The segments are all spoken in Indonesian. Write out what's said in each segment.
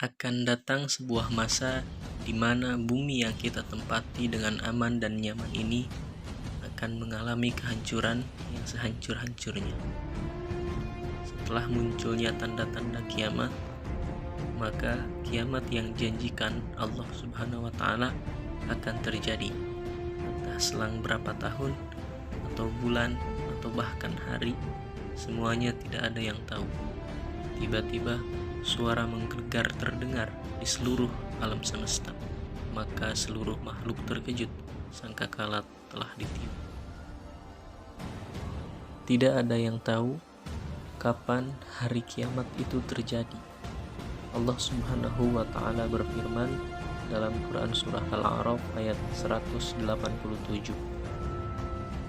Akan datang sebuah masa di mana bumi yang kita tempati dengan aman dan nyaman ini akan mengalami kehancuran yang sehancur-hancurnya. Setelah munculnya tanda-tanda kiamat, maka kiamat yang janjikan Allah Subhanahu wa Ta'ala akan terjadi. Entah selang berapa tahun, atau bulan, atau bahkan hari, semuanya tidak ada yang tahu. Tiba-tiba suara menggelegar terdengar di seluruh alam semesta. Maka seluruh makhluk terkejut, sangkakala telah ditiup. Tidak ada yang tahu kapan hari kiamat itu terjadi. Allah Subhanahu wa Ta'ala berfirman dalam Quran surah Al-A'raf ayat 187.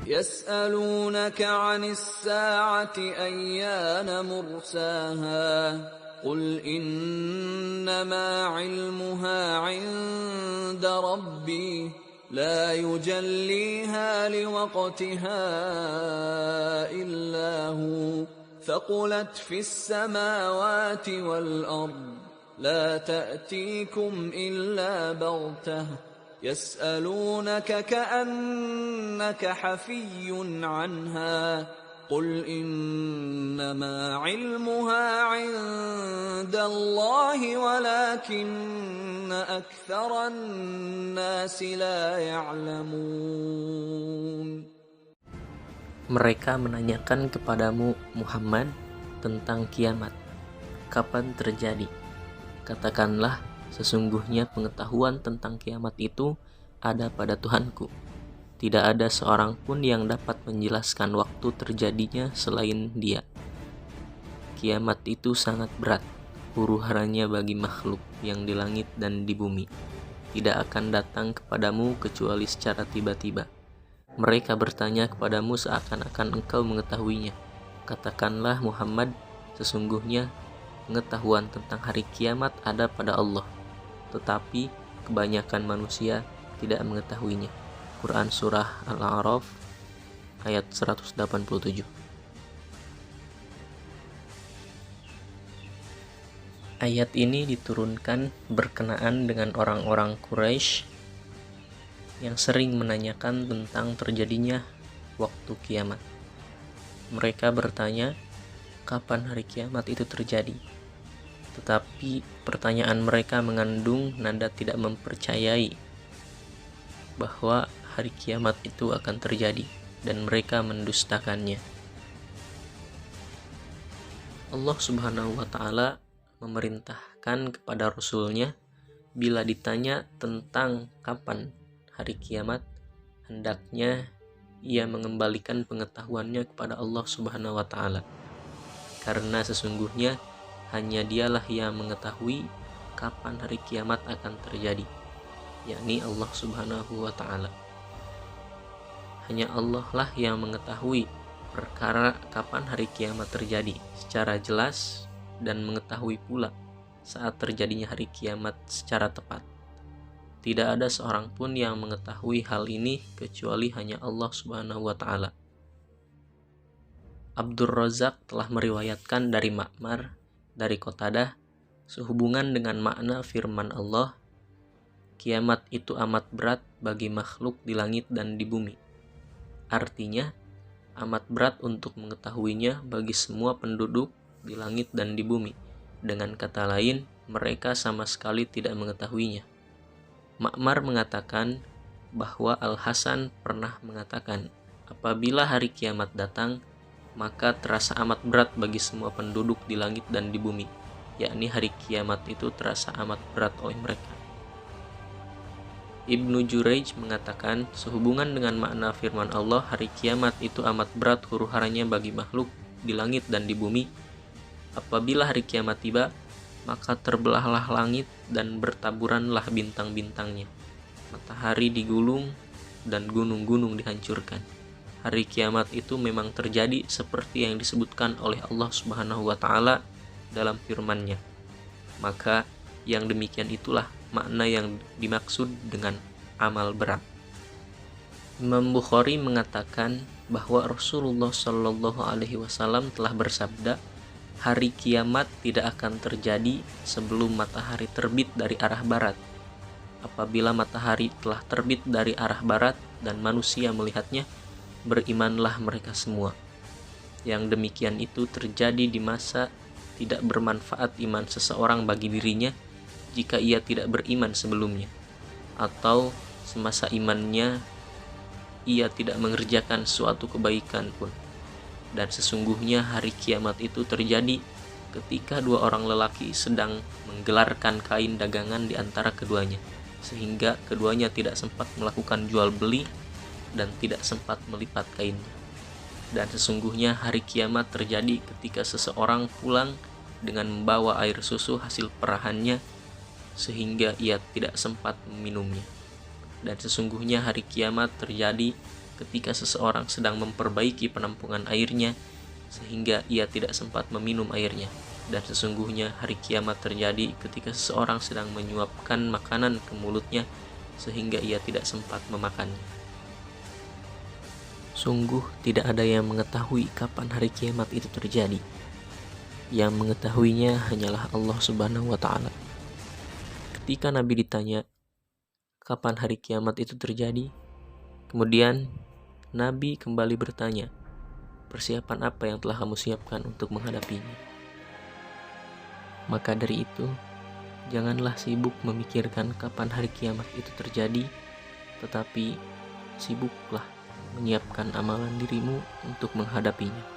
يسألونك عن الساعة أيان مرساها قل إنما علمها عند ربي لا يجليها لوقتها إلا هو ثقلت في السماوات والأرض لا تأتيكم إلا بغتة يسألونك كأنك حفي عنها قل إنما علمها عند الله ولكن أكثر الناس لا يعلمون. Mereka menanyakan kepadamu Muhammad tentang kiamat, kapan terjadi? Katakanlah, sesungguhnya pengetahuan tentang kiamat itu ada pada Tuhanku. Tidak ada seorang pun yang dapat menjelaskan waktu terjadinya selain Dia. Kiamat itu sangat berat, huru-haranya bagi makhluk yang di langit dan di bumi. Tidak akan datang kepadamu kecuali secara tiba-tiba. Mereka bertanya kepadamu seakan-akan engkau mengetahuinya. Katakanlah Muhammad, sesungguhnya pengetahuan tentang hari kiamat ada pada Allah, tetapi kebanyakan manusia tidak mengetahuinya. Quran surah Al-A'raf ayat 187. Ayat ini diturunkan berkenaan dengan orang-orang Quraisy yang sering menanyakan tentang terjadinya waktu kiamat. Mereka bertanya, kapan hari kiamat itu terjadi? Tetapi pertanyaan mereka mengandung nada tidak mempercayai bahwa hari kiamat itu akan terjadi, dan mereka mendustakannya. Allah Subhanahu wa Ta'ala memerintahkan kepada Rasul-Nya, bila ditanya tentang kapan hari kiamat, hendaknya ia mengembalikan pengetahuannya kepada Allah Subhanahu wa Ta'ala, karena sesungguhnya hanya Dialah yang mengetahui kapan hari kiamat akan terjadi, yakni Allah Subhanahu wa Ta'ala. Hanya Allah lah yang mengetahui perkara kapan hari kiamat terjadi secara jelas, dan mengetahui pula saat terjadinya hari kiamat secara tepat. Tidak ada seorang pun yang mengetahui hal ini kecuali hanya Allah Subhanahu wa Ta'ala. Abdur Razak telah meriwayatkan dari Ma'mar, dari Qatadah, sehubungan dengan makna firman Allah, kiamat itu amat berat bagi makhluk di langit dan di bumi. Artinya, amat berat untuk mengetahuinya bagi semua penduduk di langit dan di bumi. Dengan kata lain, mereka sama sekali tidak mengetahuinya. Ma'mar mengatakan bahwa Al-Hasan pernah mengatakan, apabila hari kiamat datang, maka terasa amat berat bagi semua penduduk di langit dan di bumi, yakni hari kiamat itu terasa amat berat oleh mereka. Ibnu Jurayj mengatakan, sehubungan dengan makna firman Allah, hari kiamat itu amat berat huru-haranya bagi makhluk di langit dan di bumi. Apabila hari kiamat tiba, maka terbelahlah langit dan bertaburanlah bintang-bintangnya. Matahari digulung dan gunung-gunung dihancurkan. Hari kiamat itu memang terjadi seperti yang disebutkan oleh Allah Subhanahu wa Ta'ala dalam firman-Nya. Maka yang demikian itulah makna yang dimaksud dengan amal berat. Imam Bukhari mengatakan bahwa Rasulullah Shallallahu Alaihi Wasallam telah bersabda, hari kiamat tidak akan terjadi sebelum matahari terbit dari arah barat. Apabila matahari telah terbit dari arah barat dan manusia melihatnya, berimanlah mereka semua. Yang demikian itu terjadi di masa tidak bermanfaat iman seseorang bagi dirinya jika ia tidak beriman sebelumnya, atau semasa imannya ia tidak mengerjakan suatu kebaikan pun. Dan sesungguhnya hari kiamat itu terjadi ketika dua orang lelaki sedang menggelarkan kain dagangan di antara keduanya, sehingga keduanya tidak sempat melakukan jual beli dan tidak sempat melipat kainnya. Dan sesungguhnya hari kiamat terjadi ketika seseorang pulang dengan membawa air susu hasil perahannya sehingga ia tidak sempat meminumnya. Dan sesungguhnya hari kiamat terjadi ketika seseorang sedang memperbaiki penampungan airnya sehingga ia tidak sempat meminum airnya. Dan sesungguhnya hari kiamat terjadi ketika seseorang sedang menyuapkan makanan ke mulutnya sehingga ia tidak sempat memakannya. Sungguh tidak ada yang mengetahui kapan hari kiamat itu terjadi. Yang mengetahuinya hanyalah Allah Subhanahu wa Ta'ala. Ketika Nabi ditanya kapan hari kiamat itu terjadi, kemudian Nabi kembali bertanya, persiapan apa yang telah kamu siapkan untuk menghadapinya? Maka dari itu, janganlah sibuk memikirkan kapan hari kiamat itu terjadi, tetapi sibuklah menyiapkan amalan dirimu untuk menghadapinya.